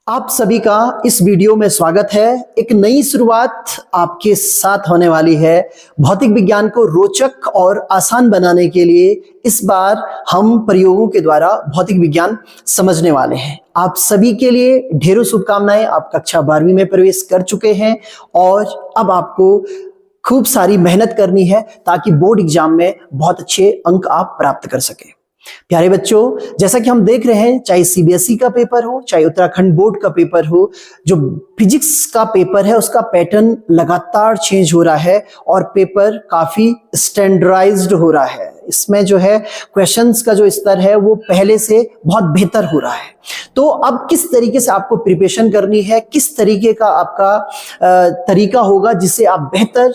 आप सभी का इस वीडियो में स्वागत है। एक नई शुरुआत आपके साथ होने वाली है। भौतिक विज्ञान को रोचक और आसान बनाने के लिए इस बार हम प्रयोगों के द्वारा भौतिक विज्ञान समझने वाले हैं। आप सभी के लिए ढेरों शुभकामनाएं। आप कक्षा 12वीं में प्रवेश कर चुके हैं और अब आपको खूब सारी मेहनत करनी है ताकि बोर्ड एग्जाम में बहुत अच्छे अंक आप प्राप्त कर सकें। प्यारे बच्चों, जैसा कि हम देख रहे हैं, चाहे सीबीएसई का पेपर हो, चाहे उत्तराखंड बोर्ड का पेपर हो, जो फिजिक्स का पेपर है उसका पैटर्न लगातार चेंज हो रहा है और पेपर काफी स्टैंडर्डाइज्ड हो रहा है। इसमें जो है क्वेश्चंस का जो स्तर है वो पहले से बहुत बेहतर हो रहा है। तो अब किस तरीके से आपको प्रिपरेशन करनी है, किस तरीके का आपका तरीका होगा जिससे आप बेहतर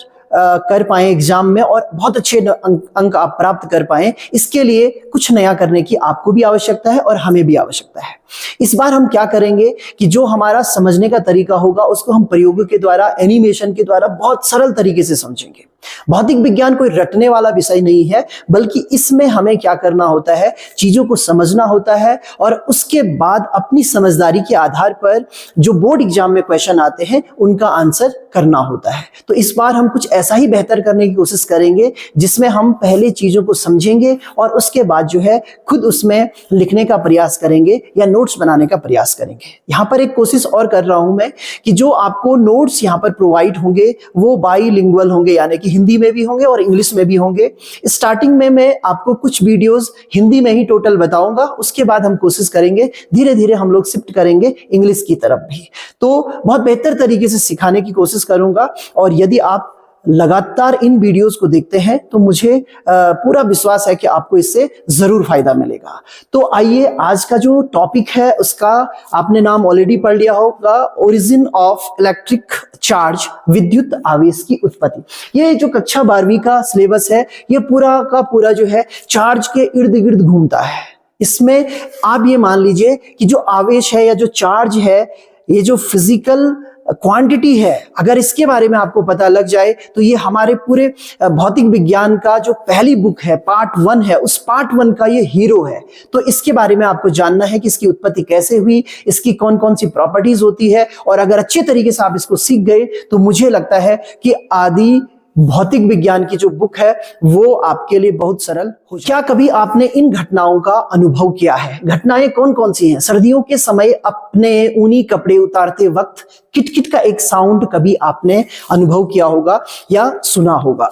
कर पाए एग्जाम में और बहुत अच्छे अंक आप प्राप्त कर पाए, इसके लिए कुछ नया करने की आपको भी आवश्यकता है और हमें भी आवश्यकता है। इस बार हम क्या करेंगे कि जो हमारा समझने का तरीका होगा उसको हम प्रयोगों के द्वारा, एनिमेशन के द्वारा बहुत सरल तरीके से समझेंगे। भौतिक विज्ञान कोई रटने वाला विषय नहीं है, बल्कि इसमें हमें क्या करना होता है, चीजों को समझना होता है और उसके बाद अपनी समझदारी के आधार पर जो बोर्ड एग्जाम में क्वेश्चन आते हैं उनका आंसर करना होता है। तो इस बार हम कुछ ऐसा ही बेहतर करने की कोशिश करेंगे जिसमें हम पहले चीजों को समझेंगे और उसके बाद जो है खुद उसमें लिखने का प्रयास करेंगे या नोट्स बनाने का प्रयास करेंगे। यहाँ पर एक कोशिश और कर रहा हूं मैं कि जो आपको नोट्स यहाँ पर प्रोवाइड होंगे वो बाईलिंगुअल होंगे, यानी कि हिंदी में भी होंगे और इंग्लिश में भी होंगे। स्टार्टिंग में मैं आपको कुछ वीडियोस हिंदी में ही टोटल बताऊंगा, उसके बाद हम कोशिश करेंगे धीरे धीरे हम लोग शिफ्ट करेंगे इंग्लिश की तरफ भी। तो बहुत बेहतर तरीके से सिखाने की कोशिश करूंगा और यदि आप लगातार इन वीडियोस को देखते हैं तो मुझे पूरा विश्वास है कि आपको इससे जरूर फायदा मिलेगा। तो आइए, आज का जो टॉपिक है उसका आपने नाम ऑलरेडी पढ़ लिया होगा, ओरिजिन ऑफ इलेक्ट्रिक चार्ज, विद्युत आवेश की उत्पत्ति। ये जो कक्षा 12वीं का सिलेबस है ये पूरा का पूरा जो है चार्ज के इर्द गिर्द घूमता है। इसमें आप ये मान लीजिए कि जो आवेश है या जो चार्ज है, ये जो फिजिकल क्वांटिटी है, अगर इसके बारे में आपको पता लग जाए तो ये हमारे पूरे भौतिक विज्ञान का जो पहली बुक है, पार्ट 1 है, उस पार्ट 1 का ये हीरो है। तो इसके बारे में आपको जानना है कि इसकी उत्पत्ति कैसे हुई, इसकी कौन कौन सी प्रॉपर्टीज होती है, और अगर अच्छे तरीके से आप इसको सीख गए तो मुझे लगता है कि आदि भौतिक विज्ञान की जो बुक है वो आपके लिए बहुत सरल हो जाए। क्या कभी आपने इन घटनाओं का अनुभव किया है? घटनाएं कौन कौन सी हैं? सर्दियों के समय अपने ऊनी कपड़े उतारते वक्त किटकिट का एक साउंड कभी आपने अनुभव किया होगा या सुना होगा।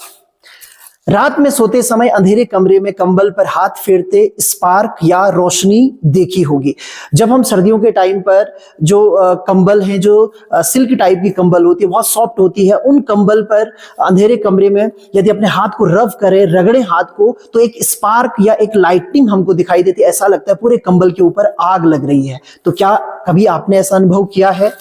रात में सोते समय अंधेरे कमरे में कंबल पर हाथ फेरते स्पार्क या रोशनी देखी होगी। जब हम सर्दियों के टाइम पर जो कंबल हैं, जो सिल्क टाइप की कंबल होती है, बहुत सॉफ्ट होती है, उन कंबल पर अंधेरे कमरे में यदि अपने हाथ को रब करें, रगड़े हाथ को, तो एक स्पार्क या एक लाइटिंग हमको दिखाई देती है। ऐसा लगता है पूरे कंबल के ऊपर आग लग रही है। तो क्या कभी आपने ऐसा अनुभव किया है?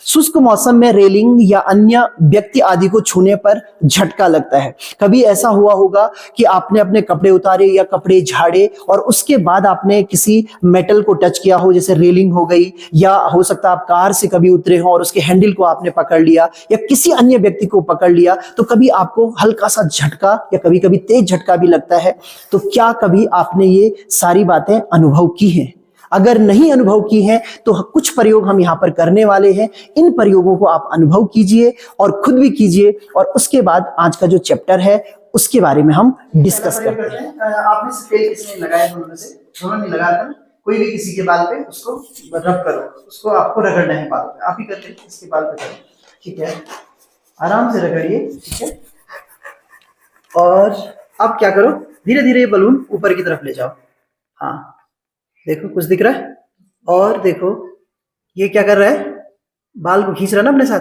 शुष्क मौसम में रेलिंग या अन्य व्यक्ति आदि को छूने पर झटका लगता है। कभी ऐसा हुआ होगा कि आपने अपने कपड़े उतारे या कपड़े झाड़े और उसके बाद आपने किसी मेटल को टच किया हो, जैसे रेलिंग हो गई, या हो सकता है आप कार से कभी उतरे हो और उसके हैंडल को आपने पकड़ लिया या किसी अन्य व्यक्ति को पकड़ लिया, तो कभी आपको हल्का सा झटका या कभी कभी तेज झटका भी लगता है। तो क्या कभी आपने ये सारी बातें अनुभव की हैं? अगर नहीं अनुभव की हैं तो कुछ प्रयोग हम यहाँ पर करने वाले हैं। इन प्रयोगों को आप अनुभव कीजिए और खुद भी कीजिए और उसके बाद आज का जो चैप्टर है उसके बारे में हम डिस्कस करते हैं। आपने से तेल किसने लगाया? दोनों से, दोनों ने लगाकर कोई भी किसी के बाल पे उसको रब करो, उसको आपको रगड़ना है बाल पे। आप ही करते हैं, इसके बाल पे करो, ठीक है? आराम से रगड़िए, ठीक है? और अब क्या करो, धीरे धीरे बलून ऊपर की तरफ ले जाओ। हाँ, देखो कुछ दिख रहा है? और देखो ये क्या कर रहा है, बाल को खींच रहा है ना अपने साथ,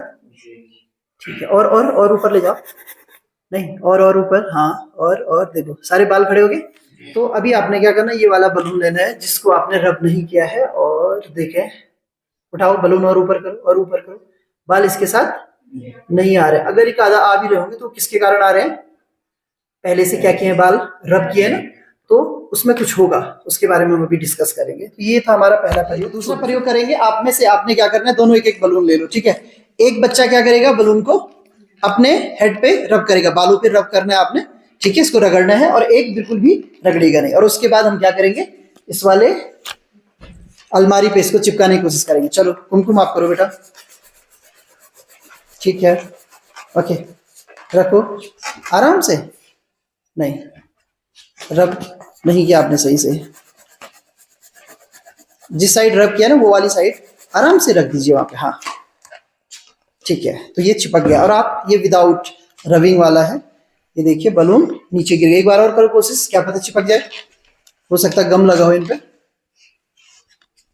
ठीक है? और ऊपर ले जाओ, नहीं, और ऊपर, हाँ, और देखो सारे बाल खड़े हो गए। तो अभी आपने क्या करना है, ये वाला बलून लेना है जिसको आपने रब नहीं किया है, और देखें, उठाओ बलून और ऊपर करो और ऊपर करो। बाल इसके साथ नहीं आ रहे। अगर एक आधा आ भी रहे होंगे तो किसके कारण आ रहे हैं? पहले से क्या किए हैं, बाल रब किए ना, तो उसमें कुछ होगा, उसके बारे में हम अभी डिस्कस करेंगे। तो ये था हमारा पहला प्रयोग। दूसरा प्रयोग करेंगे, आप में से आपने क्या करना है, दोनों एक एक बलून ले लो, ठीक है? एक बच्चा क्या करेगा, बलून को अपने हेड पे रब करेगा, बालों पे रब करना है आपने, ठीक है? इसको रगड़ना है और एक बिल्कुल भी रगड़ेगा नहीं। और उसके बाद हम क्या करेंगे, इस वाले अलमारी पे इसको चिपकाने की कोशिश करेंगे। चलो कुमकुम आप करो बेटा, ठीक है, ओके, रखो आराम से। नहीं, रब नहीं किया आपने सही से, जिस साइड रब किया ना वो वाली साइड आराम से रख दीजिए वहां पे। हाँ ठीक है, तो ये चिपक गया। और आप ये विदाउट रबिंग वाला है, ये देखिए बलून नीचे गिर गया। एक बार और करो कोशिश, क्या पता चिपक जाए, हो सकता है गम लगा हो इन पे।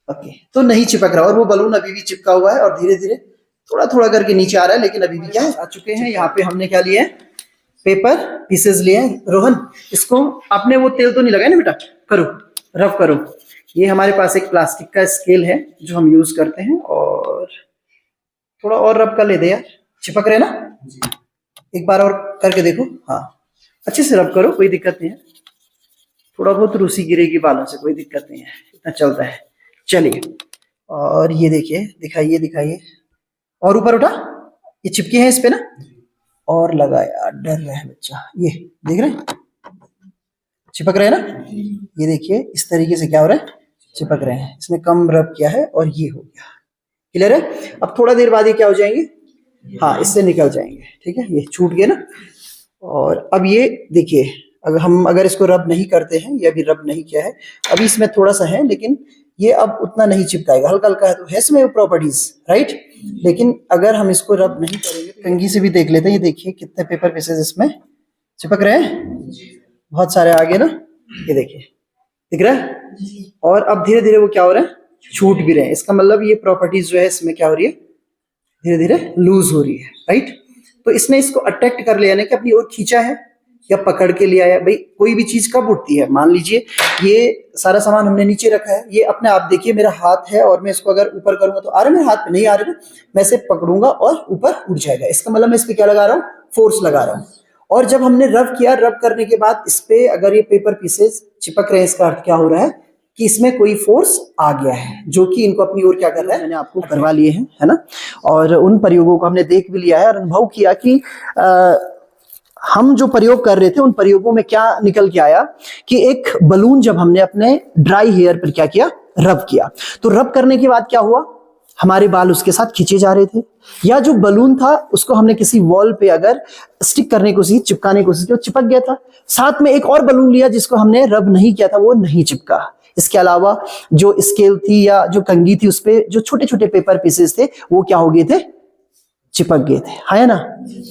ओके, तो नहीं चिपक रहा, और वो बलून अभी भी चिपका हुआ है और धीरे धीरे थोड़ा थोड़ा करके नीचे आ रहा है, लेकिन अभी भी क्या है, आ चुके हैं। यहाँ पे हमने क्या लिया है, पेपर पीसेस लिए हैं। रोहन, इसको आपने वो तेल तो नहीं लगाया ना बेटा, करो रफ करो। ये हमारे पास एक प्लास्टिक का स्केल है जो हम यूज करते हैं, और थोड़ा और रब कर ले दे यार, चिपक रहे ना, एक बार और करके देखो। हाँ अच्छे से रब करो, कोई दिक्कत नहीं है, थोड़ा बहुत रूसी गिरेगी बालों से, कोई दिक्कत नहीं है, इतना चलता है। चलिए, और ये देखिए, दिखाइए दिखाइए, और ऊपर उठा, ये चिपके हैं इस पे ना, और लगाया। डर रहा है बच्चा, ये देख रहे हैं चिपक रहे हैं ना, ये देखिए इस तरीके से क्या हो रहा है, चिपक रहे हैं। इसने कम रब किया है और ये हो गया, क्लियर है। अब थोड़ा देर बाद ये क्या हो जाएंगे, हाँ इससे निकल जाएंगे, ठीक है, ये छूट गए ना। और अब ये देखिए, अगर इसको रब नहीं करते हैं, ये अभी रब नहीं किया है, अभी इसमें थोड़ा सा है, लेकिन ये अब उतना नहीं चिपकाएगा, हल्का हल्का है, तो है इसमें प्रॉपर्टीज, राइट। लेकिन अगर हम इसको रब नहीं करेंगे, कंघी से भी देख लेते हैं, ये देखिए कितने पेपर पीसेस इसमें चिपक रहे हैं, बहुत सारे आगे ना, ये देखिए दिख रहा है। और अब धीरे धीरे वो क्या हो रहा है, छूट भी रहे हैं। इसका मतलब ये प्रॉपर्टीज जो है इसमें क्या हो रही है, धीरे धीरे लूज हो रही है, राइट। तो इसने इसको अट्रैक्ट कर लिया, यानी कि अपनी ओर खींचा है या पकड़ के लिया है। भाई कोई भी चीज कब उठती है, मान लीजिए ये सारा सामान हमने नीचे रखा है, ये अपने आप देखिए मेरा हाथ है, और मैं इसको अगर ऊपर करूंगा तो आ रहा है मेरे हाथ पे, नहीं आ रहा है, मैं इसे पकड़ूंगा और ऊपर उठ जाएगा। इसका मतलब मैं इस पे क्या लगा रहा हूँ, फोर्स लगा रहा हूँ। और जब हमने रब किया, रब करने के बाद इस पे अगर ये पेपर पीसेस चिपक रहे हैं, इसका अर्थ क्या हो रहा है कि इसमें कोई फोर्स आ गया है, जो कि इनको अपनी ओर क्या कर रहा है, मैंने आपको करवा लिए हैं, है ना। और उन प्रयोगों को हमने देख भी लिया है और अनुभव किया कि हम जो प्रयोग कर रहे थे उन प्रयोगों में क्या निकल के आया कि एक बलून जब हमने अपने ड्राई हेयर पर क्या किया, रब किया, तो रब करने के बाद क्या हुआ, हमारे बाल उसके साथ खींचे जा रहे थे, या जो बलून था उसको हमने किसी वॉल पे अगर स्टिक करने की कोशिश, चिपकाने की कोशिश की, चिपक गया था। साथ में एक और बलून लिया जिसको हमने रब नहीं किया था, वो नहीं चिपका। इसके अलावा जो स्केल थी या जो कंघी थी, उस पे जो छोटे छोटे पेपर पीसेस थे वो क्या हो गए थे, चिपक गए थे, है ना।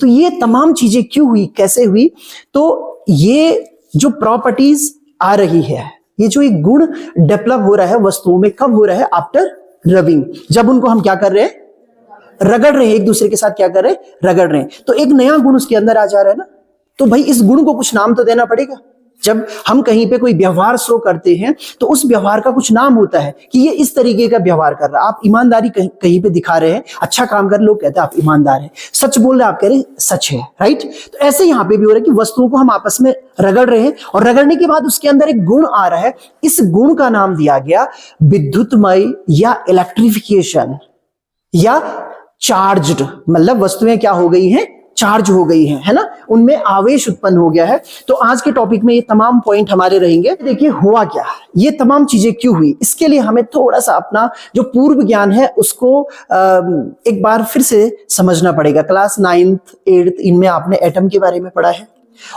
तो ये तमाम चीजें क्यों हुई, कैसे हुई, तो ये जो प्रॉपर्टीज आ रही है, ये जो एक गुण डेवलप हो रहा है वस्तुओं में, कब हो रहा है, आफ्टर रबिंग। जब उनको हम क्या कर रहे हैं, रगड़ रहे हैं, एक दूसरे के साथ क्या कर रहे हैं, रगड़ रहे हैं, तो एक नया गुण उसके अंदर आ जा रहा है ना। तो भाई इस गुण को कुछ नाम तो देना पड़ेगा। जब हम कहीं पे कोई व्यवहार शो करते हैं तो उस व्यवहार का कुछ नाम होता है कि ये इस तरीके का व्यवहार कर रहा है। आप ईमानदारी कहीं पे दिखा रहे हैं, अच्छा काम कर, लोग कहते हैं आप ईमानदार हैं, सच बोल रहे हैं, आप कह रहे हैं सच है, राइट। तो ऐसे यहाँ पे भी हो रहा है कि वस्तुओं को हम आपस में रगड़ रहे हैं, और रगड़ने के बाद उसके अंदर एक गुण आ रहा है। इस गुण का नाम दिया गया विद्युतमय या इलेक्ट्रिफिकेशन या चार्ज्ड। मतलब वस्तुएं क्या हो गई हैं, चार्ज हो गई है ना, उनमें आवेश उत्पन्न हो गया है। तो आज के टॉपिक में ये तमाम पॉइंट हमारे रहेंगे। देखिए हुआ क्या, ये तमाम चीजें क्यों हुई, इसके लिए हमें थोड़ा सा अपना जो पूर्व ज्ञान है उसको एक बार फिर से समझना पड़ेगा। क्लास 9th 8th इनमें आपने एटम के बारे में पढ़ा है,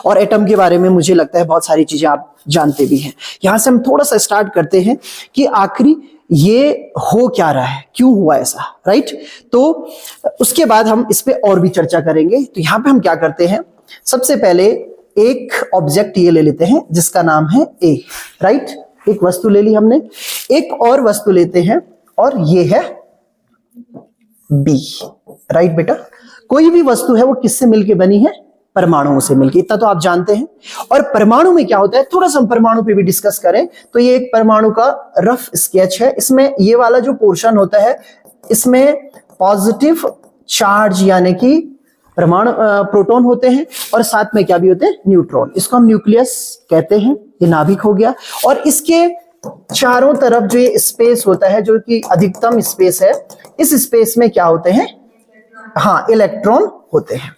और एटम के बारे में मुझे लगता है बहुत सारी चीजें आप जानते भी हैं। यहां से हम थोड़ा सा स्टार्ट करते हैं कि आखिरी ये हो क्या रहा है, क्यों हुआ ऐसा, राइट। तो उसके बाद हम इस पे और भी चर्चा करेंगे। तो यहां पे हम क्या करते हैं, सबसे पहले एक ऑब्जेक्ट ये ले लेते हैं जिसका नाम है ए, राइट। एक वस्तु ले ली हमने, एक और वस्तु लेते हैं और ये है बी, राइट बेटा। कोई भी वस्तु है वो किससे मिलके बनी है, परमाणुओं से मिलके, इतना तो आप जानते हैं। और परमाणु में क्या होता है, थोड़ा सा हम परमाणु पे भी डिस्कस करें तो ये एक परमाणु का रफ स्केच है। इसमें ये वाला जो पोर्शन होता है, इसमें पॉजिटिव चार्ज यानी कि परमाणु प्रोटॉन होते हैं, और साथ में क्या भी होते हैं, न्यूट्रॉन। इसको हम न्यूक्लियस कहते हैं, ये नाभिक हो गया। और इसके चारों तरफ जो ये स्पेस होता है, जो कि अधिकतम स्पेस है, इस स्पेस में क्या होते हैं, हाँ इलेक्ट्रॉन होते हैं।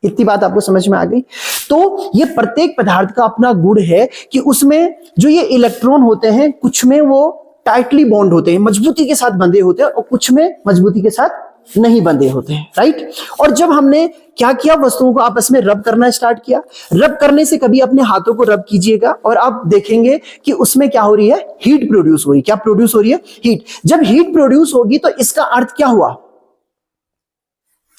इतनी बात आपको समझ में आ गई। तो ये प्रत्येक पदार्थ का अपना गुण है कि उसमें जो ये इलेक्ट्रॉन होते हैं, कुछ में वो टाइटली बॉन्ड होते हैं, मजबूती के साथ बंधे होते हैं, और कुछ में मजबूती के साथ नहीं बंधे होते हैं, राइट। और जब हमने क्या किया, वस्तुओं को आपस में रब करना स्टार्ट किया। रब करने से कभी अपने हाथों को रब कीजिएगा और आप देखेंगे कि उसमें क्या हो रही है, हीट प्रोड्यूस हो रही है। क्या प्रोड्यूस हो रही है? हीट। जब हीट प्रोड्यूस होगी तो इसका अर्थ क्या हुआ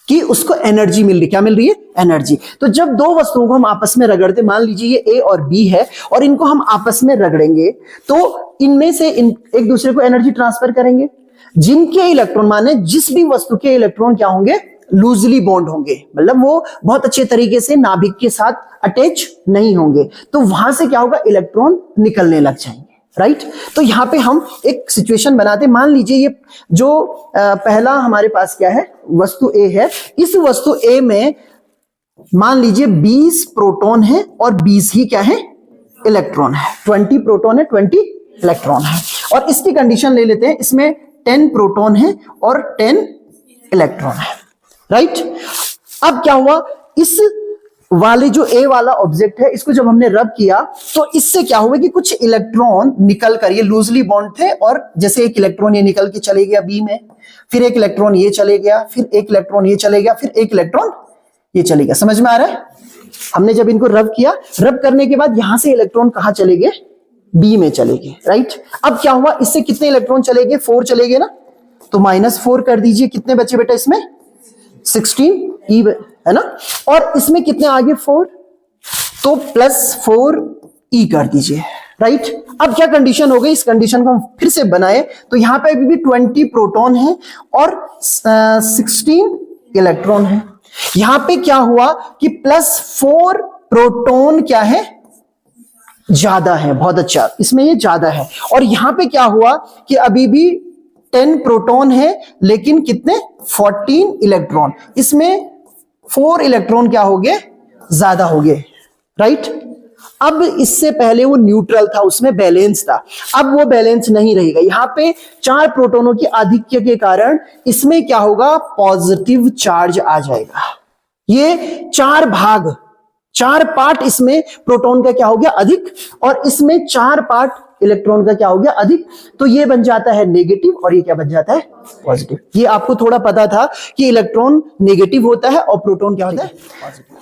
कि उसको एनर्जी मिल रही। क्या मिल रही है? एनर्जी। तो जब दो वस्तुओं को हम आपस में रगड़ते, मान लीजिए ये ए और बी है, और इनको हम आपस में रगड़ेंगे तो इनमें से एक दूसरे को एनर्जी ट्रांसफर करेंगे। जिनके इलेक्ट्रॉन, माने जिस भी वस्तु के इलेक्ट्रॉन क्या होंगे, लूजली बॉन्ड होंगे, मतलब वो बहुत अच्छे तरीके से नाभिक के साथ अटैच नहीं होंगे, तो वहां से क्या होगा, इलेक्ट्रॉन निकलने लग जाएंगे, राइट। तो यहां पे हम एक सिचुएशन बनाते, मान लीजिए ये जो पहला हमारे पास क्या है, वस्तु ए है। इस वस्तु ए में मान लीजिए 20 प्रोटॉन है और 20 ही क्या है, इलेक्ट्रॉन है। 20 प्रोटॉन है, 20 इलेक्ट्रॉन है। और इसकी कंडीशन ले लेते हैं, इसमें 10 प्रोटॉन है और 10 इलेक्ट्रॉन है, राइट। अब क्या हुआ, इस वाले जो ए वाला ऑब्जेक्ट है, इसको जब हमने रब किया तो इससे क्या हुआ कि कुछ इलेक्ट्रॉन निकल कर, ये लूजली बॉन्ड थे, और जैसे एक इलेक्ट्रॉन ये निकल के चले गया बी में, फिर एक इलेक्ट्रॉन ये चले गया, फिर एक इलेक्ट्रॉन ये चले गया, फिर एक इलेक्ट्रॉन ये चले गया। समझ में आ रहा है? हमने जब इनको रब किया, रब करने के बाद यहां से इलेक्ट्रॉन कहां चले गए, बी में चले गए, राइट। अब क्या हुआ, इससे कितने इलेक्ट्रॉन चले गए, 4 चले गए ना, तो -4 कर दीजिए, कितने बचे बेटा इसमें, 16 ई है ना। और इसमें कितने आगे, 4, तो +4 ई कर दीजिए, राइट। अब क्या कंडीशन हो गई, इस कंडीशन को हम फिर से बनाए तो यहां पे अभी भी 20 प्रोटॉन है और 16 इलेक्ट्रॉन है। यहां पे क्या हुआ कि +4 प्रोटॉन क्या है, ज्यादा है, बहुत अच्छा, इसमें ये ज्यादा है। और यहां पे क्या हुआ कि अभी भी 10 प्रोटॉन है, लेकिन कितने, 14 इलेक्ट्रॉन। इसमें 4 इलेक्ट्रॉन क्या हो गए, ज्यादा हो गए, राइट। अब इससे पहले वो न्यूट्रल था, उसमें बैलेंस था, अब वो बैलेंस नहीं रहेगा। यहां पे 4 प्रोटॉनों की आधिक्य के कारण इसमें क्या होगा, पॉजिटिव चार्ज आ जाएगा। ये 4 पार्ट इसमें प्रोटॉन का क्या हो गया, अधिक, और इसमें 4 पार्ट इलेक्ट्रॉन का क्या हो गया, अधिक। तो ये बन जाता है नेगेटिव और ये क्या बन जाता है, पॉजिटिव। ये आपको थोड़ा पता था कि इलेक्ट्रॉन नेगेटिव होता है और प्रोटॉन क्या होता है, पॉजिटिव।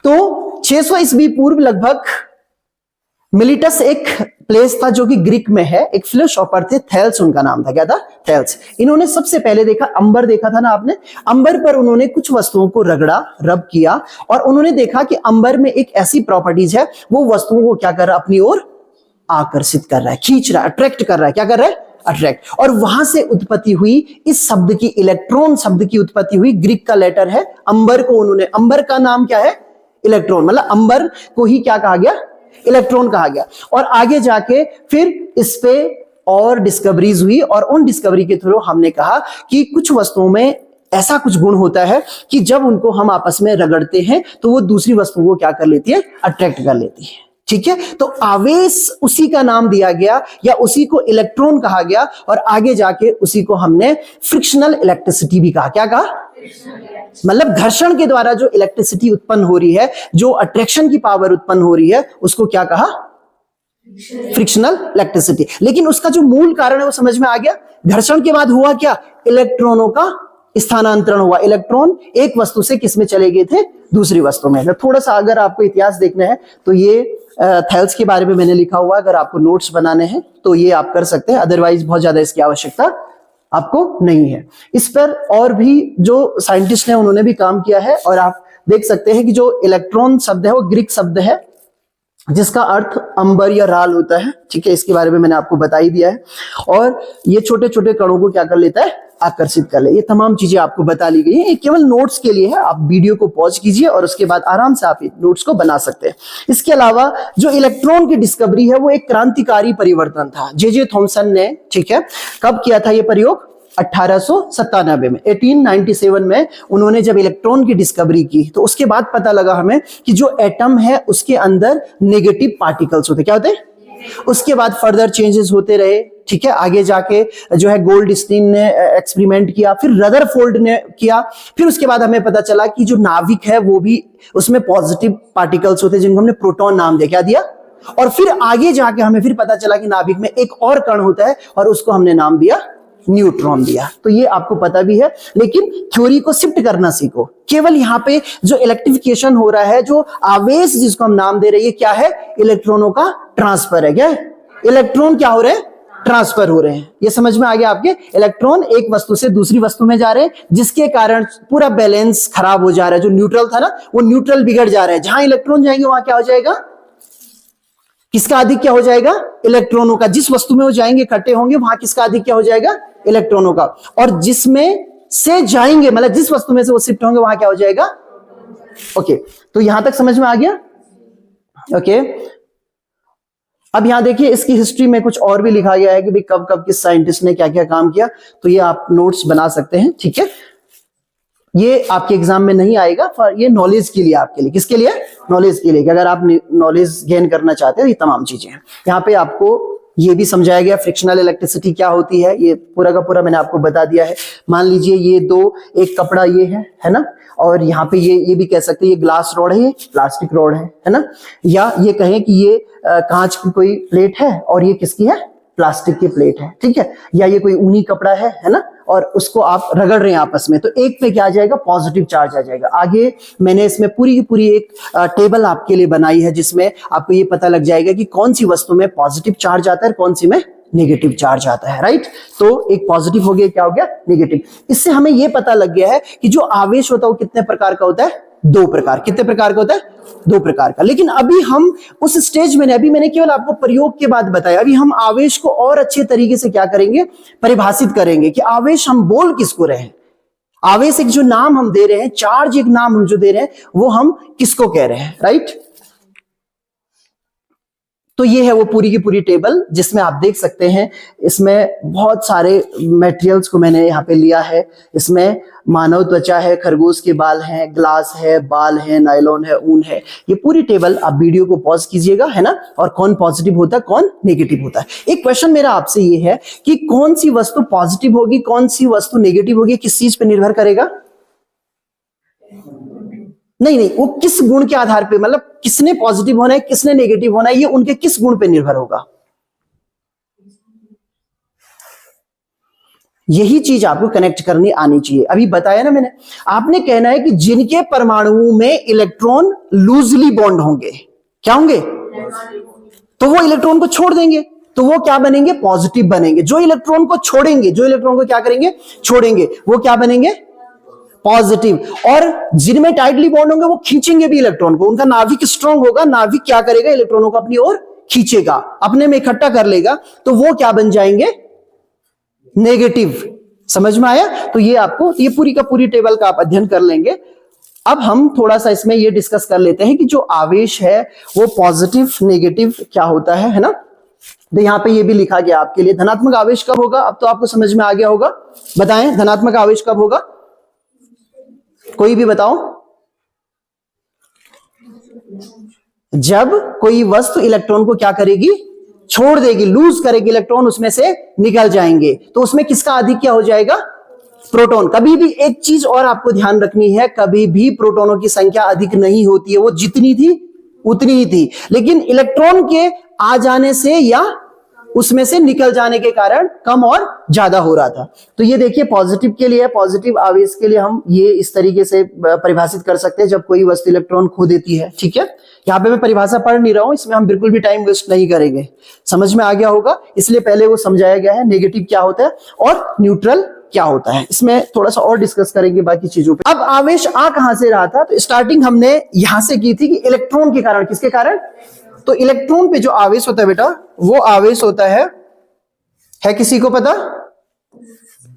तो 600 ईस्वी पूर्व लगभग मिलिटस एक प्लेस था जो कि ग्रीक में है, एक फिलोसोफर थे, थेल्स उनका नाम था। क्या था? थेल्स। इन्होंने सबसे पहले देखा, अंबर देखा था ना आपने, अंबर पर उन्होंने कुछ वस्तुओं को रगड़ा, रब किया, और उन्होंने देखा कि अंबर में एक ऐसी प्रॉपर्टीज है, वो वस्तुओं को क्या कर रहा है, अपनी ओर आकर्षित कर रहा है, खींच रहा है, अट्रैक्ट कर रहा है। क्या कर रहा है? अट्रैक्ट। और वहां से उत्पत्ति हुई इस शब्द की, इलेक्ट्रॉन शब्द की उत्पत्ति हुई। ग्रीक का लेटर है अंबर, को उन्होंने, अंबर का नाम क्या है, इलेक्ट्रॉन, मतलब अंबर को ही क्या कहा गया, इलेक्ट्रॉन कहा गया। और आगे जाके फिर इस पे और डिस्कवरीज हुई, और उन डिस्कवरी के थ्रू हमने कहा कि कुछ वस्तुओं में ऐसा कुछ गुण होता है कि जब उनको हम आपस में रगड़ते हैं तो वो दूसरी वस्तुओं को क्या कर लेती है, अट्रैक्ट कर लेती है। ठीक है, तो आवेश उसी का नाम दिया गया, या उसी को इलेक्ट्रॉन कहा गया, और आगे जाके उसी को हमने फ्रिक्शनल इलेक्ट्रिसिटी भी कहा। क्या कहा? मतलब घर्षण के द्वारा जो इलेक्ट्रिसिटी उत्पन्न हो रही है, जो अट्रैक्शन की पावर उत्पन्न हो रही है, उसको क्या कहा? Frictional electricity. लेकिन उसका जो मूल कारण है वो समझ में आ गया। घर्षण के बाद हुआ क्या? इलेक्ट्रॉनों का स्थानांतरण हुआ। इलेक्ट्रॉन एक वस्तु से किस में चले गए थे? दूसरी वस्तु में। थोड़ा सा अगर आपको इतिहास देखना है तो ये थेल्स के बारे में मैंने लिखा हुआ, अगर आपको नोट्स बनाने हैं तो ये आप कर सकते हैं, अदरवाइज बहुत ज्यादा इसकी आवश्यकता आपको नहीं है। इस पर और भी जो साइंटिस्ट हैं उन्होंने भी काम किया है, और आप देख सकते हैं कि जो इलेक्ट्रॉन शब्द है वो ग्रीक शब्द है जिसका अर्थ अंबर या राल होता है। ठीक है, इसके बारे में मैंने आपको बता ही दिया है। और ये छोटे छोटे कणों को क्या कर लेता है? आकर्षित कर ले। ये तमाम चीजें आपको बता ली गई है, ये केवल नोट्स के लिए है। आप वीडियो को पॉज कीजिए और उसके बाद आराम से आप नोट्स को बना सकते हैं। इसके अलावा जो इलेक्ट्रॉन की डिस्कवरी है वो एक क्रांतिकारी परिवर्तन था। जे थॉमसन ने, ठीक है, कब किया था ये प्रयोग? 1897 में, 1897 में उन्होंने जब इलेक्ट्रॉन की डिस्कवरी की, तो उसके बाद पता लगा हमें कि जो एटम है उसके अंदर नेगेटिव पार्टिकल्स होते। क्या होते? उसके बाद फर्दर चेंजेस होते रहे। ठीक है, आगे जाके जो है गोल्डस्टीन ने एक्सपेरिमेंट किया, फिर रदरफोर्ड ने किया, फिर उसके बाद हमें पता चला कि जो नाभिक है वो भी, उसमें पॉजिटिव पार्टिकल्स होते हैं जिनको हमने प्रोटॉन नाम दिया। क्या दिया? और फिर आगे जाके हमें फिर पता चला कि नाभिक में एक और कण होता है और उसको हमने नाम दिया न्यूट्रॉन दिया। तो ये आपको पता भी है, लेकिन थ्योरी को शिफ्ट करना सीखो। केवल यहां पे जो इलेक्ट्रिफिकेशन हो रहा है, जो आवेश जिसको हम नाम दे रहे हैं, क्या है? इलेक्ट्रॉनों का ट्रांसफर है। क्या है? इलेक्ट्रॉन क्या हो रहे हैं? ट्रांसफर हो रहे हैं। ये समझ में आ गया आपके? इलेक्ट्रॉन एक वस्तु से दूसरी वस्तु में जा रहे हैं, जिसके कारण पूरा बैलेंस खराब हो जा रहा है। जो न्यूट्रल था ना, वो न्यूट्रल बिगड़ जा रहा है। जहां इलेक्ट्रॉन जाएंगे वहां क्या हो जाएगा? किसका अधिक क्या हो जाएगा? इलेक्ट्रॉनों का। जिस वस्तु में वो जाएंगे, इकट्ठे होंगे, वहां किसका अधिक क्या हो जाएगा? इलेक्ट्रॉनों का। और जिसमें से जाएंगे, मतलब जिस वस्तु में से वो शिफ्ट होंगे, वहां क्या हो जाएगा? ओके, तो यहां तक समझ में आ गया? ओके, अब यहां देखिए, इसकी हिस्ट्री में कुछ और भी लिखा गया है कि भाई कब कब किस साइंटिस्ट ने क्या क्या काम किया। तो ये आप नोट्स बना सकते हैं, ठीक है? ये आपके एग्जाम में नहीं आएगा, पर ये नॉलेज के लिए, आपके लिए। किसके लिए? नॉलेज के लिए, कि अगर आप नॉलेज गेन करना चाहते हो, ये तमाम चीजें हैं। यहाँ पे आपको ये भी समझाया गया फ्रिक्शनल इलेक्ट्रिसिटी क्या होती है, ये पूरा का पूरा मैंने आपको बता दिया है। मान लीजिए ये दो, एक कपड़ा ये है ना, और यहाँ पे ये भी कह सकते हैं ये ग्लास रॉड है, ये प्लास्टिक रॉड है ना, या ये कहें कि ये कांच की कोई प्लेट है और ये किसकी है? प्लास्टिक की प्लेट है, ठीक है? या ये कोई ऊनी कपड़ा है ना, और उसको आप रगड़ रहे हैं आपस में, तो एक पे क्या आ जाएगा? पॉजिटिव चार्ज आ जाएगा। आगे मैंने इसमें पूरी की पूरी एक टेबल आपके लिए बनाई है, जिसमें आपको ये पता लग जाएगा कि कौन सी वस्तु में पॉजिटिव चार्ज आता है, कौन सी में नेगेटिव चार्ज आता है, राइट? तो एक पॉजिटिव हो गया, क्या हो गया? नेगेटिव। इससे हमें यह पता लग गया है कि जो आवेश होता है वो कितने प्रकार का होता है? दो प्रकार। कितने प्रकार का होता है? दो प्रकार का। लेकिन अभी हम उस स्टेज में, अभी मैंने केवल आपको प्रयोग के बाद बताया। अभी हम आवेश को और अच्छे तरीके से क्या करेंगे? परिभाषित करेंगे कि आवेश हम बोल किसको रहे हैं। आवेश एक जो नाम हम दे रहे हैं, चार्ज एक नाम हम जो दे रहे हैं, वो हम किसको कह रहे हैं, राइट? तो ये है वो पूरी की पूरी टेबल, जिसमें आप देख सकते हैं इसमें बहुत सारे मटेरियल्स को मैंने यहाँ पे लिया है। इसमें मानव त्वचा है, खरगोश के बाल हैं, ग्लास है, बाल है, नायलॉन है, ऊन है। ये पूरी टेबल आप वीडियो को पॉज कीजिएगा, है ना, और कौन पॉजिटिव होता है, कौन नेगेटिव होता है। एक क्वेश्चन मेरा आपसे ये है कि कौन सी वस्तु पॉजिटिव होगी, कौन सी वस्तु नेगेटिव होगी, किस चीज पे निर्भर करेगा? नहीं, वो किस गुण के आधार पे, मतलब किसने पॉजिटिव होना है, किसने नेगेटिव होना है, ये उनके किस गुण पे निर्भर होगा? यही चीज आपको कनेक्ट करनी आनी चाहिए। अभी बताया ना मैंने, आपने कहना है कि जिनके परमाणुओं में इलेक्ट्रॉन लूजली बॉन्ड होंगे, क्या होंगे? तो वो इलेक्ट्रॉन को छोड़ देंगे, तो वो क्या बनेंगे? पॉजिटिव बनेंगे। जो इलेक्ट्रॉन को छोड़ेंगे, जो इलेक्ट्रॉन को क्या करेंगे? छोड़ेंगे, वो क्या बनेंगे? पॉजिटिव। और जिनमें टाइटली बॉन्ड होंगे वो खींचेंगे भी इलेक्ट्रॉन को, उनका नाभिक स्ट्रांग होगा, नाभिक क्या करेगा? इलेक्ट्रॉनों को अपनी ओर खींचेगा, अपने में इकट्ठा कर लेगा, तो वो क्या बन जाएंगे? नेगेटिव। समझ में आया? तो ये आपको, ये पूरी का पूरी टेबल का आप अध्ययन कर लेंगे। अब हम थोड़ा सा इसमें ये डिस्कस कर लेते हैं कि जो आवेश है वो पॉजिटिव नेगेटिव क्या होता है ना। तो यहां पे ये भी लिखा गया आपके लिए, धनात्मक आवेश कब होगा? अब तो आपको समझ में आ गया होगा। बताएं, धनात्मक आवेश कब होगा? कोई भी बताओ। जब कोई वस्तु इलेक्ट्रॉन को क्या करेगी? छोड़ देगी, लूज करेगी, इलेक्ट्रॉन उसमें से निकल जाएंगे, तो उसमें किसका अधिक क्या हो जाएगा? प्रोटॉन। कभी भी एक चीज और आपको ध्यान रखनी है, कभी भी प्रोटॉनों की संख्या अधिक नहीं होती है, वो जितनी थी उतनी ही थी, लेकिन इलेक्ट्रॉन के आ जाने से या उसमें से निकल जाने के कारण कम और ज्यादा हो रहा था। तो ये देखिए पॉजिटिव के लिए, पॉजिटिव आवेश के लिए हम ये इस तरीके से परिभाषित कर सकते हैं, जब कोई वस्तु इलेक्ट्रॉन खो देती है, ठीक है। यहाँ पे मैं परिभाषा पढ़ नहीं रहा हूं, इसमें हम बिल्कुल भी टाइम वेस्ट नहीं करेंगे, समझ में आ गया होगा, इसलिए पहले वो समझाया गया है नेगेटिव क्या होता है और न्यूट्रल क्या होता है। इसमें थोड़ा सा और डिस्कस करेंगे बाकी चीजों पे। अब आवेश आ कहां से रहा था? तो स्टार्टिंग हमने यहां से की थी कि इलेक्ट्रॉन के कारण। किसके कारण? तो इलेक्ट्रॉन पे जो आवेश होता है बेटा, वो आवेश होता है किसी को पता?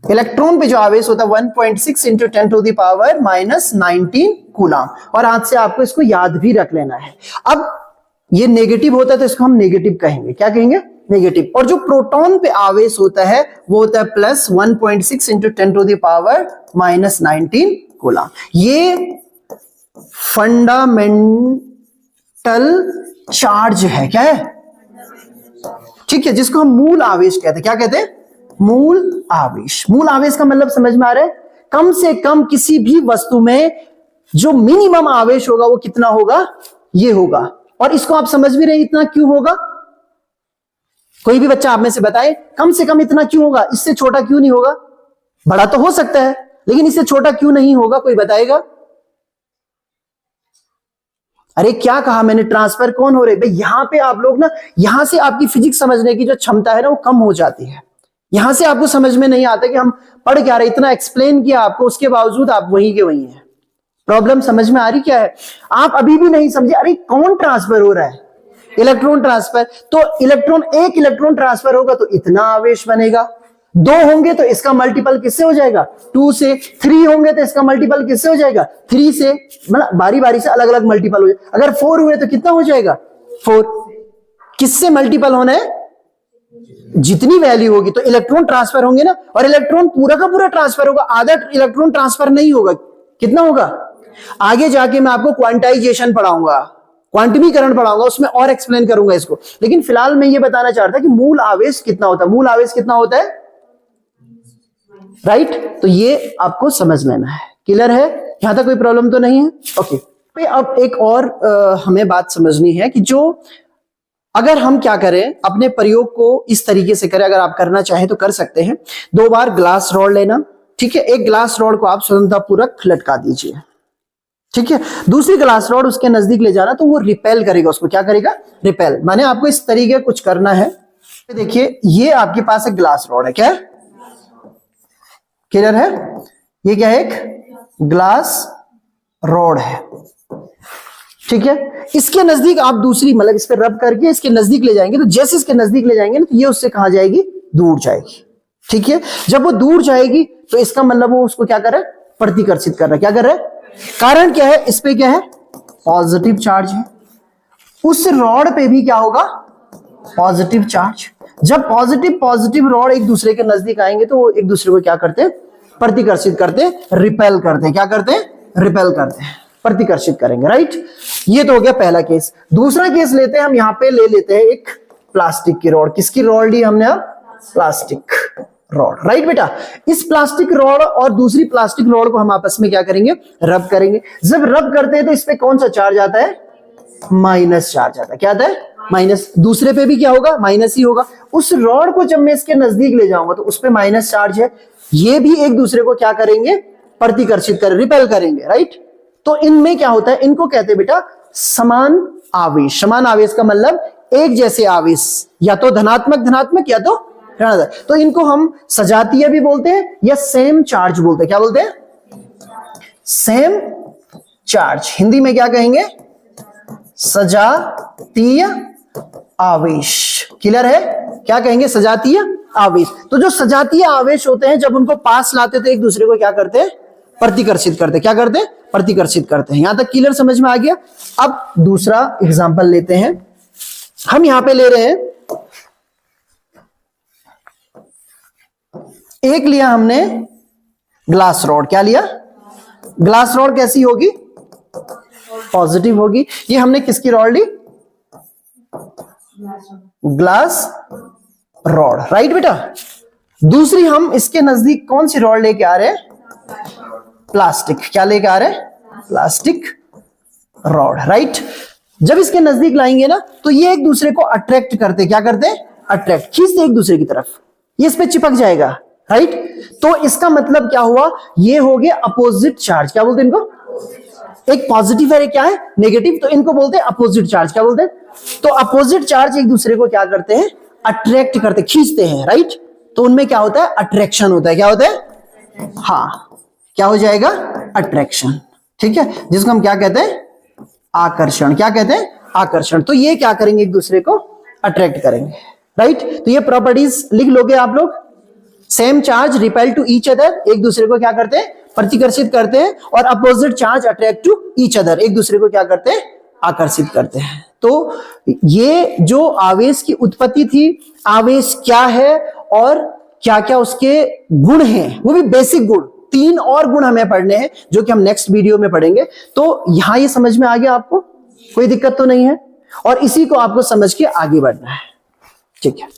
इलेक्ट्रॉन पे जो आवेश होता है 1.6 into 10 to the power -19 coulomb. और आज से आपको इसको याद भी रख लेना है। अब ये नेगेटिव होता है तो इसको हम नेगेटिव कहेंगे। क्या कहेंगे? नेगेटिव। और जो प्रोटॉन पे आवेश होता है वो होता है plus 1.6 into 10 to the power -19 coulomb. ये फंडामेंटल चार्ज है। क्या है? ठीक है, जिसको हम मूल आवेश कहते हैं। क्या कहते हैं? मूल आवेश। मूल आवेश का मतलब समझ में आ रहा है? कम से कम किसी भी वस्तु में जो मिनिमम आवेश होगा वो कितना होगा? ये होगा और इसको आप समझ भी रहे इतना क्यों होगा? कोई भी बच्चा आप में से बताए कम से कम इतना क्यों होगा, इससे छोटा क्यों नहीं होगा? बड़ा तो हो सकता है लेकिन इससे छोटा क्यों नहीं होगा, कोई बताएगा? अरे क्या कहा मैंने, ट्रांसफर कौन हो रहे भाई? यहां पे आप लोग ना, यहां से आपकी फिजिक्स समझने की जो क्षमता है ना वो कम हो जाती है। यहां से आपको समझ में नहीं आता कि हम पढ़ क्या रहे, इतना एक्सप्लेन किया आपको, उसके बावजूद आप वहीं के वहीं हैं। प्रॉब्लम समझ में आ रही क्या है? आप अभी भी नहीं समझे, अरे कौन ट्रांसफर हो रहा है? Electron transfer. तो एक इलेक्ट्रॉन ट्रांसफर होगा तो इतना आवेश बनेगा, 2 होंगे तो इसका मल्टीपल किससे हो जाएगा? 2 से। 3 होंगे तो इसका मल्टीपल किससे हो जाएगा? 3 से। मतलब बारी बारी से अलग अलग मल्टीपल हो जाएगा। अगर 4 हुए तो कितना हो जाएगा? 4। किससे मल्टीपल होना है? जितनी वैल्यू होगी। तो इलेक्ट्रॉन ट्रांसफर होंगे ना, और इलेक्ट्रॉन पूरा का पूरा ट्रांसफर होगा, आधा इलेक्ट्रॉन ट्रांसफर नहीं होगा। कितना होगा? आगे जाके मैं आपको क्वांटाइजेशन पढ़ाऊंगा, क्वांटमीकरण पढ़ाऊंगा, उसमें और एक्सप्लेन करूंगा इसको। लेकिन फिलहाल मैं ये बताना चाहता कि मूल आवेश कितना होता है। मूल आवेश कितना होता है? राइट। तो ये आपको समझ लेना है। क्लियर है? यहां तक कोई प्रॉब्लम तो नहीं है? ओके। अब एक और हमें बात समझनी है कि जो अगर हम क्या करें, अपने प्रयोग को इस तरीके से करें, अगर आप करना चाहें तो कर सकते हैं। 2 बार ग्लास रॉड लेना, ठीक है। एक ग्लास रॉड को आप स्वतंत्रतापूर्वक लटका दीजिए, ठीक है। दूसरी ग्लास रॉड उसके नजदीक ले जाना तो वो रिपेल करेगा उसको। क्या करेगा? रिपेल। माने आपको इस तरीके कुछ करना है। देखिए ये आपके पास एक ग्लास रॉड है, क्या है? क्लियर है? ये क्या है? एक ग्लास रॉड है, ठीक है। इसके नजदीक आप दूसरी, मतलब इस पे रब करके इसके नजदीक ले जाएंगे, तो जैसे इसके नजदीक ले जाएंगे ना तो ये उससे कहां जाएगी? दूर जाएगी, ठीक है। जब वो दूर जाएगी तो इसका मतलब वो उसको क्या कर रहा है? प्रतिकर्षित कर रहा है। क्या कर रहा है? कारण क्या है? इस पे क्या है? पॉजिटिव चार्ज है। उस रॉड पे भी क्या होगा? Positive charge. जब पॉजिटिव रॉड एक दूसरे के नजदीक आएंगे तो वो एक दूसरे को क्या करते हैं? प्रतिकर्षित करते हैं, रिपेल करते हैं। क्या करते हैं? रिपेल करते हैं, प्रतिकर्षित करेंगे, राइट। ये तो हो गया पहला केस। दूसरा केस लेते हैं हम, यहां पे ले लेते हैं एक प्लास्टिक की रॉड। किसकी रॉड ली हमने? अब प्लास्टिक रॉड, राइट बेटा। इस प्लास्टिक रॉड और दूसरी प्लास्टिक रॉड को हम आपस में क्या करेंगे? रब करेंगे। जब रब करते हैं तो इस पे कौन सा चार्ज आता है? माइनस चार्ज आता है। क्या आता है? माइनस। दूसरे पे भी क्या होगा? माइनस ही होगा। उस रॉड को जब मैं इसके नजदीक ले जाऊंगा तो उस पे माइनस चार्ज है। ये भी एक दूसरे को क्या करेंगे? प्रतिकर्षित कर, रिपेल करेंगे, राइट। तो इनमें क्या होता है? इनको कहते हैं बेटा समान आवेश। समान आवेश का मतलब एक जैसे आवेश, या तो धनात्मक या तो ऋणात्मक। तो इनको हम सजातीय भी बोलते हैं या सेम चार्ज बोलते हैं। क्या बोलते हैं? Same charge. हिंदी में क्या कहेंगे? सजातीय आवेश। क्लियर है? क्या कहेंगे? सजातीय आवेश। तो जो सजातीय आवेश होते हैं जब उनको पास लाते तो एक दूसरे को क्या करते हैं? प्रतिकर्षित करते। क्या करते हैं? प्रतिकर्षित करते हैं। यहां तक क्लियर समझ में आ गया? अब दूसरा एग्जांपल लेते हैं। हम यहां पे ले रहे हैं, एक लिया हमने ग्लास रॉड। क्या लिया? ग्लास रॉड कैसी होगी? पॉजिटिव होगी। ये हमने किसकी रॉड ली? ग्लास रॉड, राइट बेटा। दूसरी हम इसके नजदीक कौन सी रॉड लेके आ रहे हैं? प्लास्टिक। क्या लेके आ रहे हैं? Plastic rod, right. जब इसके नजदीक लाएंगे ना तो ये एक दूसरे को अट्रैक्ट करते। क्या करते हैं? अट्रैक्ट, खींचते एक दूसरे की तरफ। ये इस पे चिपक जाएगा, राइट। तो इसका मतलब क्या हुआ? ये हो गया अपोजिट चार्ज। क्या बोलते हैं इनको? एक पॉजिटिव है, एक क्या है? नेगेटिव। तो इनको बोलते हैं अपोजिट चार्ज। क्या बोलते हैं? तो अपोजिट चार्ज एक दूसरे को क्या करते हैं? अट्रैक्ट करते, खींचते हैं, राइट। तो उनमें क्या होता है? अट्रैक्शन होता है। क्या होता है? हाँ, क्या हो जाएगा? अट्रैक्शन, ठीक है। जिसको हम क्या कहते हैं? आकर्षण। क्या कहते हैं? आकर्षण। तो ये क्या करेंगे? एक दूसरे को अट्रैक्ट करेंगे, राइट। तो ये प्रॉपर्टीज लिख लोगे आप लोग। Same charge repel to each other, एक दूसरे को क्या करते हैं? प्रतिकर्षित करते हैं। और opposite charge attract to each other, एक दूसरे को क्या करते हैं? आकर्षित करते हैं। तो ये जो आवेश की उत्पत्ति थी, आवेश क्या है और क्या क्या उसके गुण हैं, वो भी बेसिक गुण, 3 और गुण हमें पढ़ने हैं जो कि हम नेक्स्ट वीडियो में पढ़ेंगे। तो यहां ये समझ में आ गया आपको? कोई दिक्कत तो नहीं है? और इसी को आपको समझ के आगे बढ़ना है, ठीक है।